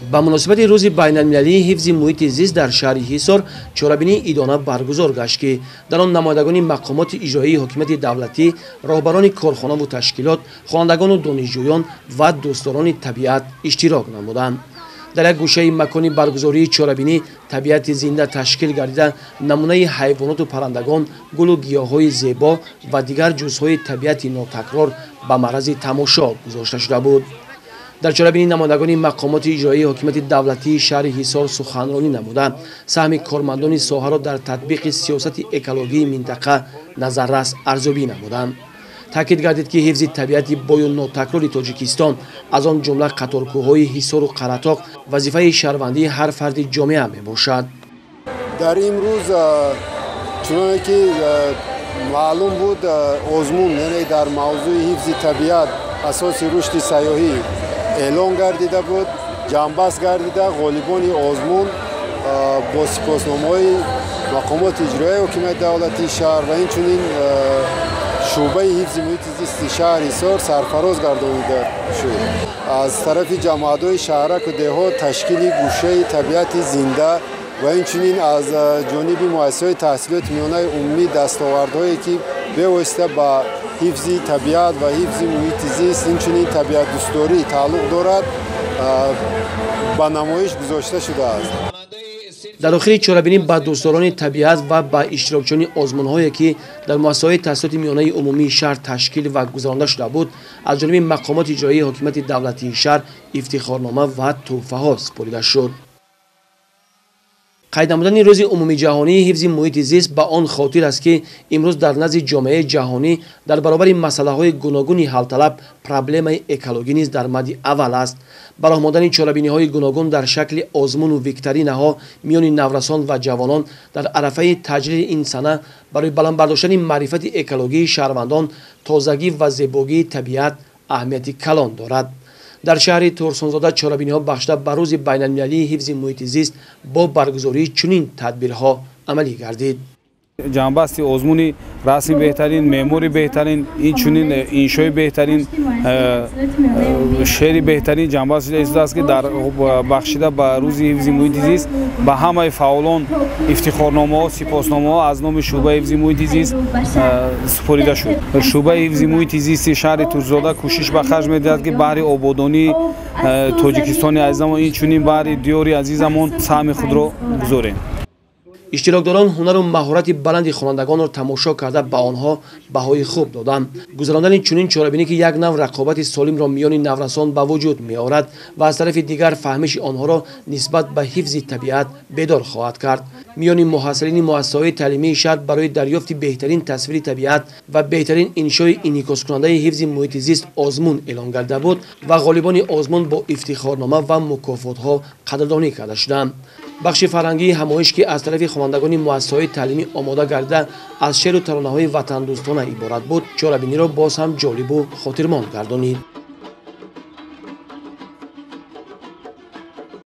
ба муносибати рӯзи байналмилалии ҳифзи муҳити зист дар шаҳри ҳисор чорабинии идона баргузор гашт ки дар он намоядагони мақомоти иҷроии ҳокимияти давлатӣ, роҳбарони корхонаву ташкилот, хонандагону донишҷӯён ва дӯстдорони табиат иштирок намуданд. дар як гӯшаи макони баргузории чорабинӣ табиати зинда ташкил гардида намунаи ҳайвоноту паррандагон, гулу гиёҳҳои зебо ва дигар ҷузъҳои табиати нотакрор ба маърази тамошо гузошта шуда буд. дар чорабинӣ намоядагони мақомоти иҷроии ҳокимияти давлатии шаҳри ҳисор суханронӣ намуда саҳми кормандони соҳаро дар татбиқи сиёсати экологии минтақа назаррас арзёбӣ намуданд. таъкид гардид ки ҳифзи табиати бою нотакрори тоҷикистон аз он ҷумла қаторкӯҳҳои ҳисору қаратоқ вазифаи шаҳрвандии ҳар фарди ҷомеа мебошад. дар имрӯз чуноне ки маълум буд озмун дар мавзӯи ҳифзи табиат асоси рушди сайёҳӣ эълон гардида буд, ҷамъбаст гардида ғолибони озмун бо сипосномаҳои мақомоти иҷроии ҳокимияти давлатии шаҳр ва инчунин шӯъбаи ҳифзи муҳити зисти шаҳри ҳисор сарфароз гардонида шуд. аз тарафи ҷамъиятҳои шаҳраку деҳот ташкили гӯшаи табиати зинда ва инчунин аз ҷониби муассисаҳои таҳсилоти миёнаи умумӣ дастовардҳое ки бевосита ба ҳифзи табиат ва ҳифзи муҳити зист инчунин табиатдӯстдорӣ тааллуқ дорад ба намоиш гузошта шудааст. дар охири чорабинӣ ба дӯстдорони табиат ва ба иштирокчиёни озмунҳое ки дар муассисаҳои таҳсилоти миёнаи умумии шаҳр ташкил ва гузаронда шуда буд аз ҷониби мақомоти иҷроии ҳокимияти давлатии шаҳр ифтихорнома ва тӯҳфаҳо супорида шуд. қайд намудани рӯзи умумиҷаҳонии ҳифзи муҳити зист ба он хотир аст ки имрӯз дар назди ҷомеаи ҷаҳонӣ дар баробари масъалаҳои гуногуни ҳалталаб проблемаи экологӣ низ дар мадди аввал аст. ба роҳ мондани чорабиниҳои гуногун дар шакли озмуну викторинаҳо миёни наврасон ва ҷавонон дар арафаи таҷлили ин сана барои баландбардоштани маърифати экологии шаҳрвандон тозагӣ ва зебогии табиат аҳамияти калон дорад. дар шаҳри турсунзода чорабиниҳо бахшида ба рӯзи байналмилалии ҳифзи муҳити зист бо баргузории чунин тадбирҳо амалӣ гардид. ҷамъбасти озмуни расми беҳтарин, меъмори беҳтарин, инчунин иншои беҳтарин, шеъри беҳтарин ҷамъбаст истодааст ки дар бахшида ба рӯзи ҳифзи муҳити зист ба ҳамаи фаъолон ифтихорномаҳо, сипосномаҳо аз номи шӯъбаи ҳифзи муҳити зист супорида шуд. шӯъбаи ҳифзи муҳити зисти шаҳри Турсунзода кӯшиш ба харҷ медиҳад ки баҳри ободонии тоҷикистони азизамон инчунин баҳри диёри азизамон саҳми худро гузорем. иштирокдорон ҳунару маҳорати баланди хонандагонро тамошо карда ба онҳо баҳои хуб доданд. гузарондани чунин чорабинӣ ки як нав рақобати солимро миёни наврасон ба вуҷуд меорад ва аз тарафи дигар фаҳмиши онҳоро нисбат ба ҳифзи табиат бедор хоҳад кард. миёни муҳассилини муассисаҳои таълимии шаҳр барои дарёфти беҳтарин тасвири табиат ва беҳтарин иншои инъикоскунандаи ҳифзи муҳити зист озмун эълон карда буд ва ғолибони озмун бо ифтихорнома ва мукофотҳо қадрдонӣ карда шуданд. бахши фарҳангии ҳамоиш ки аз тарафи хонандагони муассисаҳои таълимӣ омода гардида аз шеъру таронаҳои ватандӯстона иборат буд чорабиниро боз ҳам ҷолибу хотирмон гардонид.